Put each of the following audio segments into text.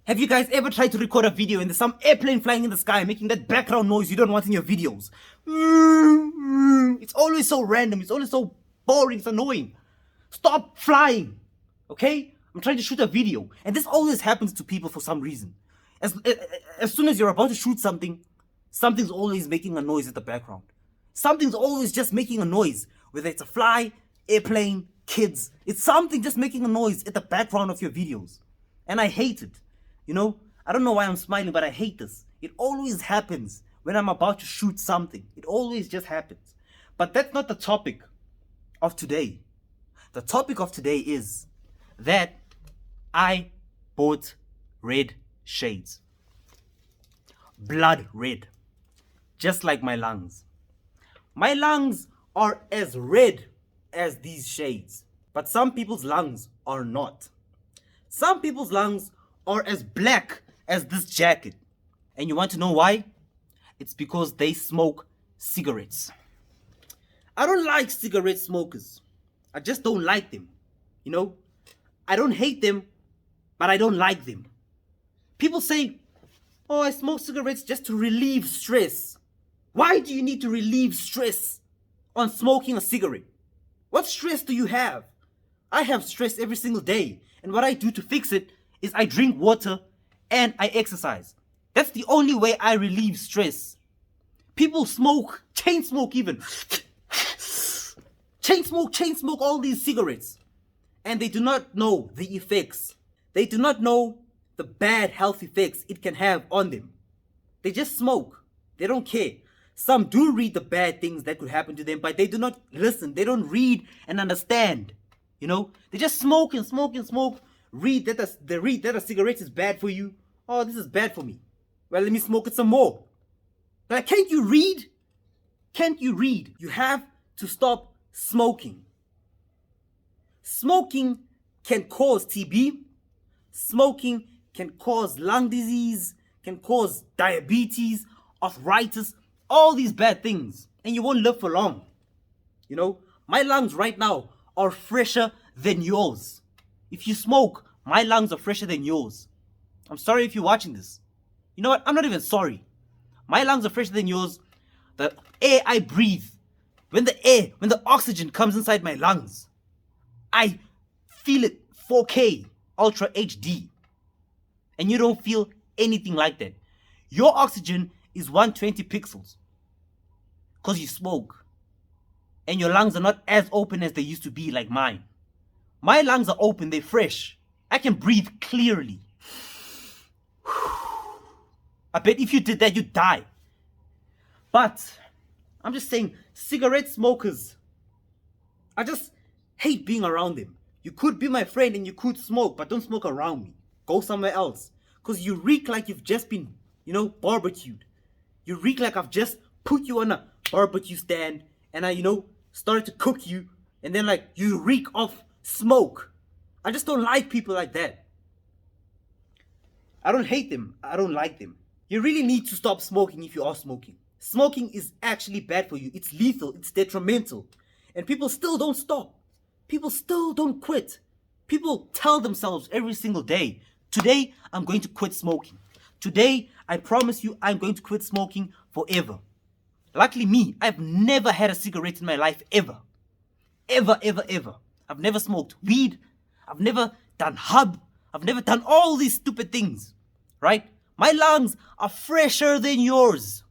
Have you guys ever tried to record a video and there's some airplane flying in the sky making that background noise you don't want in your videos? It's always so random, it's always so boring, it's annoying. Stop flying, okay? I'm trying to shoot a video and this always happens to people for some reason. As soon as you're about to shoot something, something's always making a noise at the background. Something's always just making a noise, whether it's a fly, airplane, kids. It's something just making a noise at the background of your videos. And I hate it. You know, I don't know why I'm smiling, but I hate this. It always happens when I'm about to shoot something. It always just happens. But that's not the topic of today. The topic of today is that I bought red shades. Blood red. Just like my lungs. My lungs are as red as these shades. But some people's lungs are not. Some people's lungs are as black as this jacket. And you want to know why? It's because they smoke cigarettes. I don't like cigarette smokers. I just don't like them. You know, I don't hate them, but I don't like them. People say, oh, I smoke cigarettes just to relieve stress. Why do you need to relieve stress on smoking a cigarette? What stress do you have? I have stress every single day. And what I do to fix it is I drink water and I exercise. That's the only way I relieve stress. People smoke, chain smoke even. Chain smoke all these cigarettes. And they do not know the effects. They do not know the bad health effects it can have on them. They just smoke. They don't care. Some do read the bad things that could happen to them, but they do not listen. They don't read and understand. You know, they just smoke and smoke and smoke. They read that a cigarette is bad for you. Oh, this is bad for me. Well, let me smoke it some more. Like, can't you read? Can't you read? You have to stop smoking. Smoking can cause TB. Smoking can cause lung disease, can cause diabetes, arthritis, all these bad things. And you won't live for long. You know, my lungs right now are fresher than yours. If you smoke, my lungs are fresher than yours. I'm sorry if you're watching this. You know what? I'm not even sorry. My lungs are fresher than yours. The air I breathe, when the oxygen comes inside my lungs, I feel it 4K, Ultra HD. And you don't feel anything like that. Your oxygen is 120 pixels. Because you smoke. And your lungs are not as open as they used to be like mine. My lungs are open, they're fresh. I can breathe clearly. I bet if you did that, you'd die. But I'm just saying, cigarette smokers, I just hate being around them. You could be my friend and you could smoke, but don't smoke around me. Go somewhere else. Because you reek like you've just been, barbecued. You reek like I've just put you on a barbecue stand and I, started to cook you. And then you reek of smoke. I just don't like people like that. I don't hate them. I don't like them. You really need to stop smoking if you are smoking. Smoking is actually bad for you. It's lethal. It's detrimental. And people still don't stop. People still don't quit. People tell themselves every single day, today I'm going to quit smoking. Today, I promise you, I'm going to quit smoking forever. Luckily me, I've never had a cigarette in my life ever. Ever, ever, ever. I've never smoked weed. I've never done hub. I've never done all these stupid things. Right? My lungs are fresher than yours.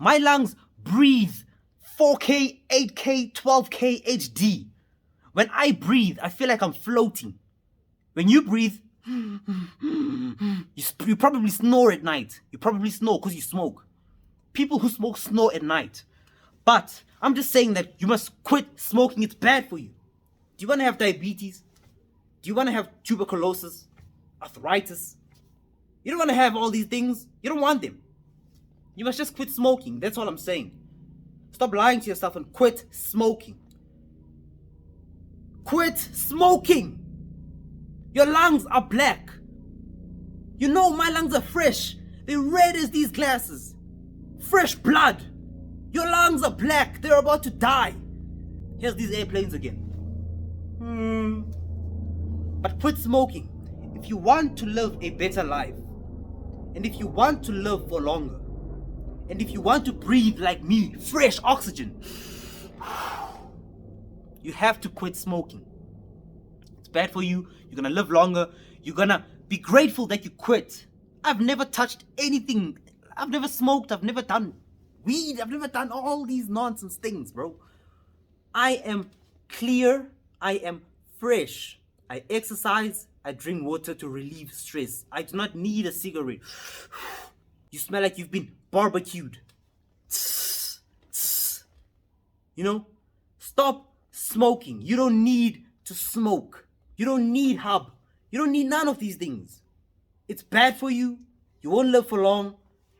My lungs breathe 4K, 8K, 12K HD. When I breathe, I feel like I'm floating. When you breathe, you probably snore at night. You probably snore because you smoke. People who smoke snore at night. But I'm just saying that you must quit smoking. It's bad for you. Do you want to have diabetes? Do you want to have tuberculosis? Arthritis? You don't want to have all these things. You don't want them. You must just quit smoking. That's all I'm saying. Stop lying to yourself and quit smoking. Quit smoking. Your lungs are black. You know my lungs are fresh. They're red as these glasses. Fresh blood. Your lungs are black. They're about to die. Here's these airplanes again. But quit smoking. if you want to live a better life, and if you want to live for longer, and if you want to breathe like me, fresh oxygen, you have to quit smoking. It's bad for you. You're gonna live longer. You're gonna be grateful that you quit. I've never touched anything. I've never smoked. I've never done weed. I've never done all these nonsense things, bro. I am clear. I am fresh. I exercise. I drink water to relieve stress. I do not need a cigarette. You smell like you've been barbecued. You know? Stop smoking. You don't need to smoke. You don't need hub. You don't need none of these things. It's bad for you. You won't live for long.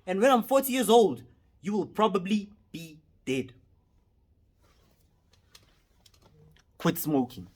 And when I'm 40 years old, you will probably be dead. Quit smoking.